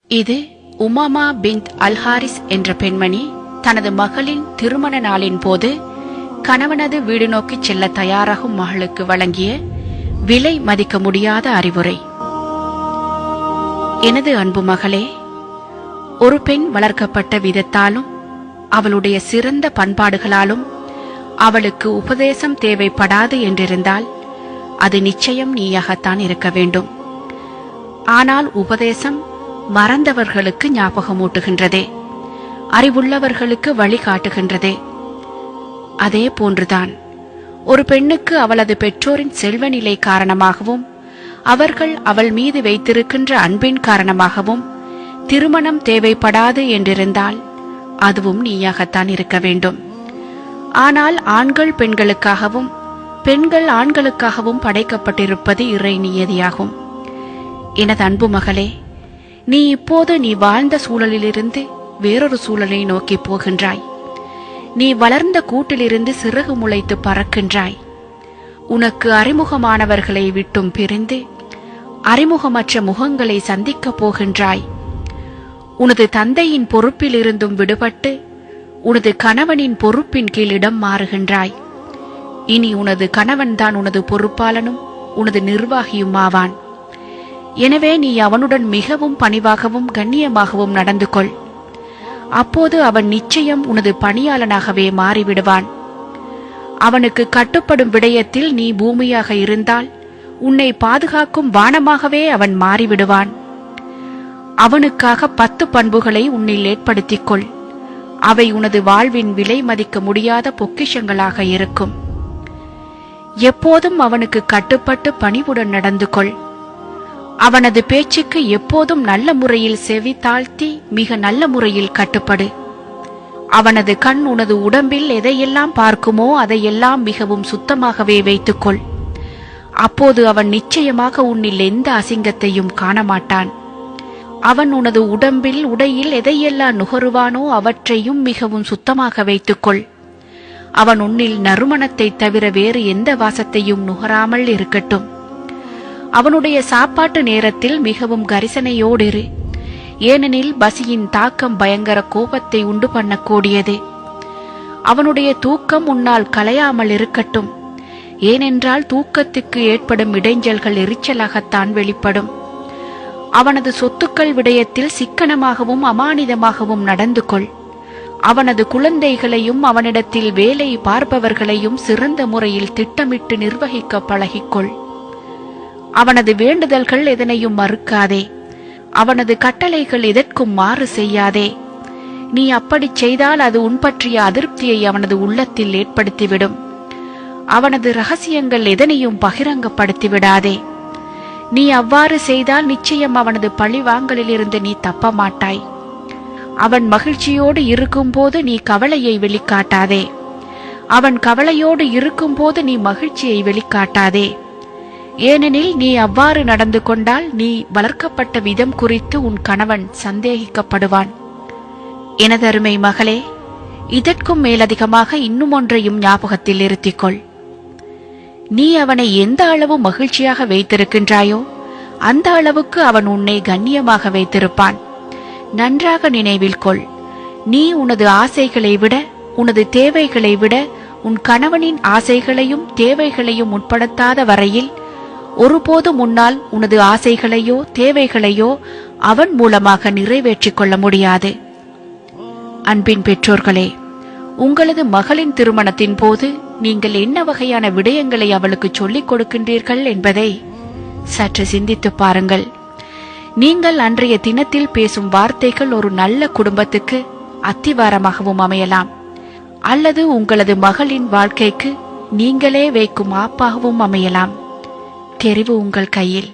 இது உமாமா பின்த் அல்ஹாரிஸ் என்ற பெண்மணி தனது மகளின் திருமண நாளின் போது கணவனது வீடு நோக்கி செல்ல தயாராகும் மகளுக்கு வழங்கிய விலை மதிக்க முடியாத அறிவுரை. எனது அன்பு மகளே, ஒரு பெண் வளர்க்கப்பட்ட விதத்தாலும் அவளுடைய சிறந்த பண்பாடுகளாலும் அவளுக்கு உபதேசம் தேவைப்படாது என்றிருந்தால் அது நிச்சயம் நீயாகத்தான் இருக்க வேண்டும். ஆனால் உபதேசம் மறந்தவர்களுக்கு ஞாபகமூட்டுகின்றதே, அறிவுள்ளவர்களுக்கு வழிகாட்டுகின்றதே. அதே போன்றுதான் ஒரு பெண்ணுக்கு அவளது பெற்றோரின் செல்வநிலை காரணமாகவும் அவர்கள் அவள் மீது வைத்திருக்கின்ற அன்பின் காரணமாகவும் திருமணம் தேவைப்படாது என்றிருந்தால் அதுவும் நீயாகத்தான் இருக்க வேண்டும். ஆனால் ஆண்கள் பெண்களுக்காகவும் பெண்கள் ஆண்களுக்காகவும் படைக்கப்பட்டிருப்பது இறை நியதியாகும். எனது அன்பு மகளே, நீ இப்போது நீ வாழ்ந்த சூழலிலிருந்து வேறொரு சூழலை நோக்கி போகின்றாய். நீ வளர்ந்த கூட்டிலிருந்து சிறகு முளைத்து பறக்கின்றாய். உனக்கு அறிமுகமானவர்களை விட்டும் பிரிந்து அறிமுகமற்ற முகங்களை சந்திக்கப் போகின்றாய். உனது தந்தையின் பொறுப்பிலிருந்தும் விடுபட்டு உனது கணவனின் பொறுப்பின் கீழ் இடம் மாறுகின்றாய். இனி உனது கணவன்தான் உனது பொறுப்பாளனும் உனது நிர்வாகியும் ஆவான். எனவே நீ அவனுடன் மிகவும் பணிவாகவும் கண்ணியமாகவும் நடந்து கொள். அப்போது அவன் நிச்சயம் உனது பணியாளனாகவே மாறிவிடுவான். அவனுக்கு கட்டுப்படும் விடயத்தில் நீ பூமியாக இருந்தால் உன்னை பாதுகாக்கும் வானமாகவே அவன் மாறிவிடுவான். அவனுக்காக 10 பண்புகளை உன்னில் ஏற்படுத்திக் கொள். அவை உனது வாழ்வின் விலை மதிக்க முடியாத பொக்கிஷங்களாக இருக்கும். எப்போதும் அவனுக்கு கட்டுப்பட்டு பணிவுடன் நடந்து கொள். அவனது பேச்சுக்கு எப்போதும் நல்ல முறையில் செவி தாழ்த்தி மிக நல்ல முறையில் கட்டுப்படு. அவனது கண் உனது உடம்பில் எதையெல்லாம் பார்க்குமோ அதையெல்லாம் மிகவும் சுத்தமாகவே வைத்துக்கொள். அப்போது அவன் நிச்சயமாக உன்னில் எந்த அசிங்கத்தையும் காணமாட்டான். அவன் உனது உடம்பில் உடையில் எதையெல்லாம் நுகருவானோ அவற்றையும் மிகவும் சுத்தமாக வைத்துக்கொள். அவன் உன்னில் நறுமணத்தை தவிர வேறு எந்த வாசத்தையும் நுகராமல் இருக்கட்டும். அவனுடைய சாப்பாட்டு நேரத்தில் மிகவும் கரிசனையோடு இரு. ஏனெனில் பசியின் தாக்கம் பயங்கர கோபத்தை உண்டு பண்ணக்கூடியது. அவனுடைய தூக்கம் உன்னால் கலையாமல் இருக்கட்டும். ஏனென்றால் தூக்கத்துக்கு ஏற்படும் இடைஞ்சல்கள் எரிச்சலாகத்தான் வெளிப்படும். அவனது சொத்துக்கள் விடயத்தில் சிக்கனமாகவும் அமானிதமாகவும் நடந்து கொள். அவனது குழந்தைகளையும் அவனிடத்தில் வேலை பார்ப்பவர்களையும் சிறந்த முறையில் திட்டமிட்டு நிர்வகிக்க பழகிக்கொள். அவனது வேண்டுதல்கள் எதனையும் மறுக்காதே. அவனது கட்டளைகள் எதற்கும் மாறு செய்யாதே. நீ அப்படி செய்தால் அது உன் பற்றிய அதிருப்தியை அவனது உள்ளத்தில் ஏற்படுத்திவிடும். அவனது ரகசியங்கள் எதனையும் பகிரங்கப்படுத்திவிடாதே. நீ அவ்வாறு செய்தால் நிச்சயம் அவனது பழிவாங்கலிலிருந்து நீ தப்ப மாட்டாய். அவன் மகிழ்ச்சியோடு இருக்கும்போது நீ கவலையை வெளிக்காட்டாதே. அவன் கவலையோடு இருக்கும்போது நீ மகிழ்ச்சியை வெளிக்காட்டாதே. ஏனெனில் நீ அவ்வாறு நடந்து கொண்டால் நீ வளர்க்கப்பட்ட விதம் குறித்து உன் கணவன் சந்தேகிக்கப்படுவான். எனது அருமை மகளே, இதற்கும் மேலதிகமாக இன்னும் ஒன்றையும் ஞாபகத்தில் இருத்திக்கொள். நீ அவனை எந்த அளவு மகிழ்ச்சியாக வைத்திருக்கின்றாயோ அந்த அளவுக்கு அவன் உன்னை கண்ணியமாக வைத்திருப்பான். நன்றாக நினைவில் கொள். நீ உனது ஆசைகளை விட உனது தேவைகளை விட உன் கணவனின் ஆசைகளையும் தேவைகளையும் உட்படுத்தாத வரையில் ஒருபோதும் முன்னால் உனது ஆசைகளையோ தேவைகளையோ அவன் மூலமாக நிறைவேற்றிக் கொள்ள முடியாது. அன்பின் பெற்றோர்களே, உங்களது மகளின் திருமணத்தின் போது நீங்கள் என்ன வகையான விடயங்களை அவளுக்கு சொல்லிக் கொடுக்கின்றீர்கள் என்பதை சற்று சிந்தித்து பாருங்கள். நீங்கள் அன்றைய தினத்தில் பேசும் வார்த்தைகள் ஒரு நல்ல குடும்பத்துக்கு அத்திவாரமாகவும் அமையலாம், அல்லது உங்களது மகளின் வாழ்க்கைக்கு நீங்களே வைக்கும் ஆப்பாகவும் அமையலாம். தெரிவு உங்கள் கையில்.